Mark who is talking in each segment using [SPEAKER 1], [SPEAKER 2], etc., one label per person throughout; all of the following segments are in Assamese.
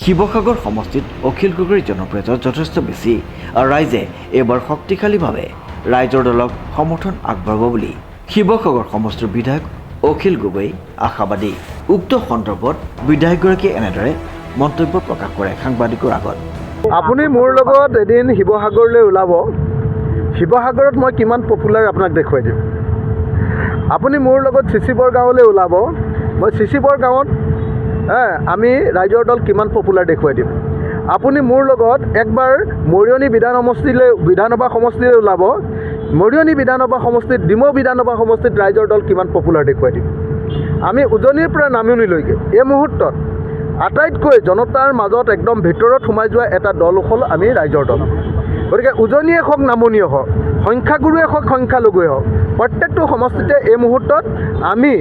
[SPEAKER 1] শিৱসাগৰ সমষ্টিত অখিল গগৈৰ জনপ্ৰিয়তা যথেষ্ট বেছি আৰু ৰাইজে এইবাৰ শক্তিশালীভাৱে ৰাইজৰ দলক সমৰ্থন আগবঢ়াব বুলি শিৱসাগৰ সমষ্টিৰ বিধায়ক অখিল গগৈ আশাবাদী। উক্ত সন্দৰ্ভত বিধায়কগৰাকীয়ে এনেদৰে মন্তব্য প্ৰকাশ কৰে সাংবাদিকৰ আগত।
[SPEAKER 2] আপুনি মোৰ লগত এদিন শিৱসাগৰলৈ ওলাব, শিৱসাগৰত মই কিমান পপুলাৰ আপোনাক দেখুৱাই দিম। আপুনি মোৰ লগত চিচিবৰ গাঁৱলৈ ওলাব, মই চিচিবৰ গাঁৱত আমি ৰাইজৰ দল কিমান পপুলাৰ দেখুৱাই দিম। আপুনি মোৰ লগত একবাৰ মৰিয়নি বিধানসভা সমষ্টিলৈ ওলাব, মৰিয়নি বিধানসভা সমষ্টিত ডিমৌ বিধানসভা সমষ্টিত ৰাইজৰ দল কিমান পপুলাৰ দেখুৱাই দিম। আমি উজনিৰ পৰা নামনিলৈকে এই মুহূৰ্তত আটাইতকৈ জনতাৰ মাজত একদম ভিতৰত সোমাই যোৱা এটা দল হ'ল আমি ৰাইজৰ দল। গতিকে উজনিয়ে হওক নামনিয়ে হওক, সংখ্যাগুৰুৱে হওক সংখ্যালঘুৱে হওক, প্ৰত্যেকটো সমষ্টিতে এই মুহূৰ্তত আমি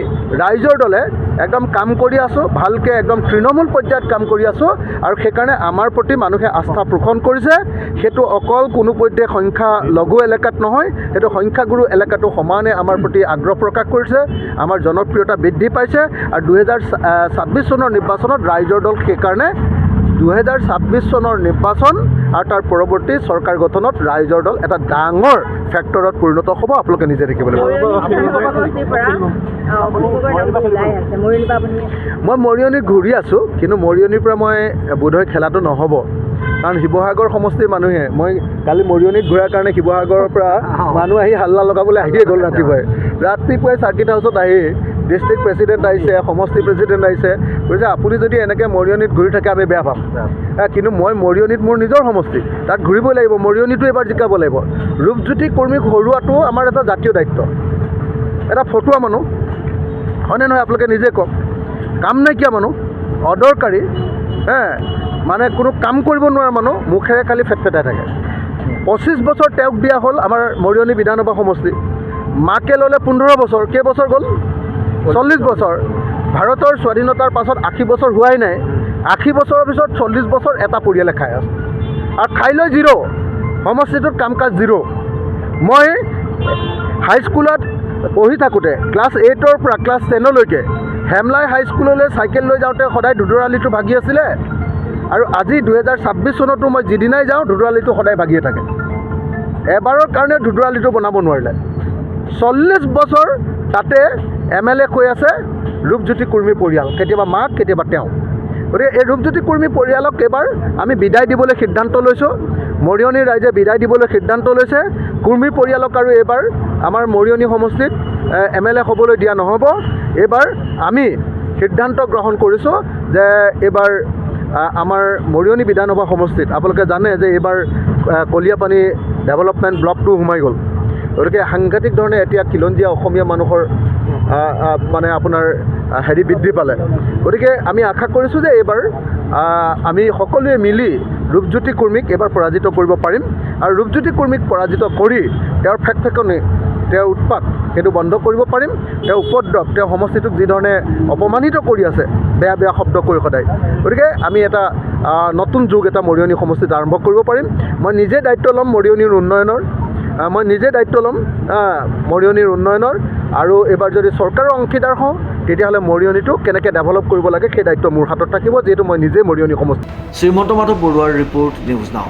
[SPEAKER 2] ৰাইজৰ দলে একদম কাম কৰি আছোঁ, ভালকৈ একদম তৃণমূল পৰ্যায়ত কাম কৰি আছোঁ আৰু সেইকাৰণে আমাৰ প্ৰতি মানুহে আস্থা পোষণ কৰিছে। সেইটো অকল কোনোপধ্যে সংখ্যালঘু এলেকাত নহয়, সেইটো সংখ্যাগুৰু এলেকাটো সমানে আমাৰ প্ৰতি আগ্ৰহ প্ৰকাশ কৰিছে, আমাৰ জনপ্ৰিয়তা বৃদ্ধি পাইছে। আৰু 2026 চনৰ নিৰ্বাচনত ৰাইজৰ দল সেইকাৰণে 2026 চনৰ নিৰ্বাচন আৰু তাৰ পৰৱৰ্তী চৰকাৰ গঠনত ৰাইজৰ দল এটা ডাঙৰ ফেক্টৰত পৰিণত হ'ব। আপোনালোকে নিজে দেখিবলৈ পাব। মই মৰিয়নিত ঘূৰি আছোঁ, কিন্তু মৰিয়নিৰ পৰা মই বোধহয় খেলাটো নহ'ব, কাৰণ শিৱসাগৰ সমষ্টিৰ মানুহে, মই কালি মৰিয়নিত ঘূৰাৰ কাৰণে শিৱসাগৰৰ পৰা মানুহ আহি হাল্লা লগাবলৈ আহিয়ে গ'ল। ৰাতিপুৱাই চাৰ্কিট হাউচত আহি ডিষ্ট্ৰিক্ট প্ৰেচিডেণ্ট আহিছে, সমষ্টি প্ৰেচিডেণ্ট আহিছে, কৈছে আপুনি যদি এনেকৈ মৰিয়নিত ঘূৰি থাকে আমি বেয়া পাম। কিন্তু মই মৰিয়নিত মোৰ নিজৰ সমষ্টি, তাত ঘূৰিবই লাগিব, মৰিয়নিটো এবাৰ জিকাব লাগিব। ৰূপজ্যোতি কৰ্মীক হৰুৱাটো আমাৰ এটা জাতীয় দায়িত্ব। এটা ফটুৱা মানুহ হয়নে নহয় আপোনালোকে নিজে কওক, কাম নাইকিয়া মানুহ, অদৰকাৰী, মানে কোনো কাম কৰিব নোৱাৰা মানুহ, মুখেৰে খালি ফেটফেটাই থাকে। 25 বছৰ তেওঁক দিয়া হ'ল আমাৰ মৰিয়নি বিধানসভা সমষ্টি, মাকে ল'লে 15 বছৰ, কেইবছৰ গ'ল? 40 বছৰ। ভাৰতৰ স্বাধীনতাৰ পাছত 80 বছৰ হোৱাই নাই, 80 বছৰৰ পিছত 40 বছৰ এটা পৰিয়ালে খাই আছে আৰু খাই লৈ জিৰ', সমষ্টিটোত কাম কাজ জিৰ'। মই হাইস্কুলত পঢ়ি থাকোঁতে ক্লাছ 8ৰ পৰা ক্লাছ 10লৈকে হেমলাই হাইস্কুললৈ চাইকেল লৈ যাওঁতে সদায় ধুদৰালিটো ভাগি আছিলে, আৰু আজি 2026 চনতো মই যিদিনাই যাওঁ ধুদৰালিটো সদায় ভাগিয়ে থাকে। এবাৰৰ কাৰণে ধুদৰালিটো বনাব নোৱাৰিলে। 40 বছৰ তাতে MLA কৈ আছে ৰূপজ্যোতি কুৰ্মী পৰিয়াল, কেতিয়াবা মাক কেতিয়াবা তেওঁ। গতিকে এই ৰূপজ্যোতি কুৰ্মী পৰিয়ালক এইবাৰ আমি বিদায় দিবলৈ সিদ্ধান্ত লৈছোঁ, মৰিয়নিৰ ৰাইজে বিদায় দিবলৈ সিদ্ধান্ত লৈছে। কুৰ্মী পৰিয়ালক আৰু এইবাৰ আমাৰ মৰিয়নি সমষ্টিত MLA হ'বলৈ দিয়া নহ'ব। এইবাৰ আমি সিদ্ধান্ত গ্ৰহণ কৰিছোঁ যে এইবাৰ আমাৰ মৰিয়নি বিধানসভা সমষ্টিত আপোনালোকে জানে যে এইবাৰ কলিয়াপানী ডেভেলপমেণ্ট ব্লক 2 সোমাই গ'ল। গতিকে সাংঘাতিক ধৰণে এতিয়া খিলঞ্জীয়া অসমীয়া মানুহৰ মানে আপোনাৰ বৃদ্ধি পালে। গতিকে আমি আশা কৰিছোঁ যে এইবাৰ আমি সকলোৱে মিলি ৰূপজ্যোতি কুৰ্মীক এইবাৰ পৰাজিত কৰিব পাৰিম, আৰু ৰূপজ্যোতি কুৰ্মীক পৰাজিত কৰি তেওঁৰ ফেকফেকনি, তেওঁৰ উৎপাত সেইটো বন্ধ কৰিব পাৰিম। তেওঁ উপদ্ৰৱ, তেওঁ সমষ্টিটোক যিধৰণে অপমানিত কৰি আছে বেয়া বেয়া শব্দ কৈ সদায়, গতিকে আমি এটা নতুন যুগ এটা মৰিয়নি সমষ্টিত আৰম্ভ কৰিব পাৰিম। মই নিজে দায়িত্ব ল'ম মৰিয়নিৰ উন্নয়নৰ, মৰিয়নিৰ উন্নয়নৰ, আৰু এইবাৰ যদি চৰকাৰৰ অংশীদাৰ হওঁ তেতিয়াহ'লে মৰিয়নিটো কেনেকৈ ডেভেলপ কৰিব লাগে সেই দায়িত্ব মোৰ হাতত থাকিব, যিহেতু মই নিজে মৰিয়নি সমষ্টি।
[SPEAKER 1] শ্ৰীমন্ত মাধৱ বৰুৱাৰ ৰিপৰ্ট, নিউজ নাও।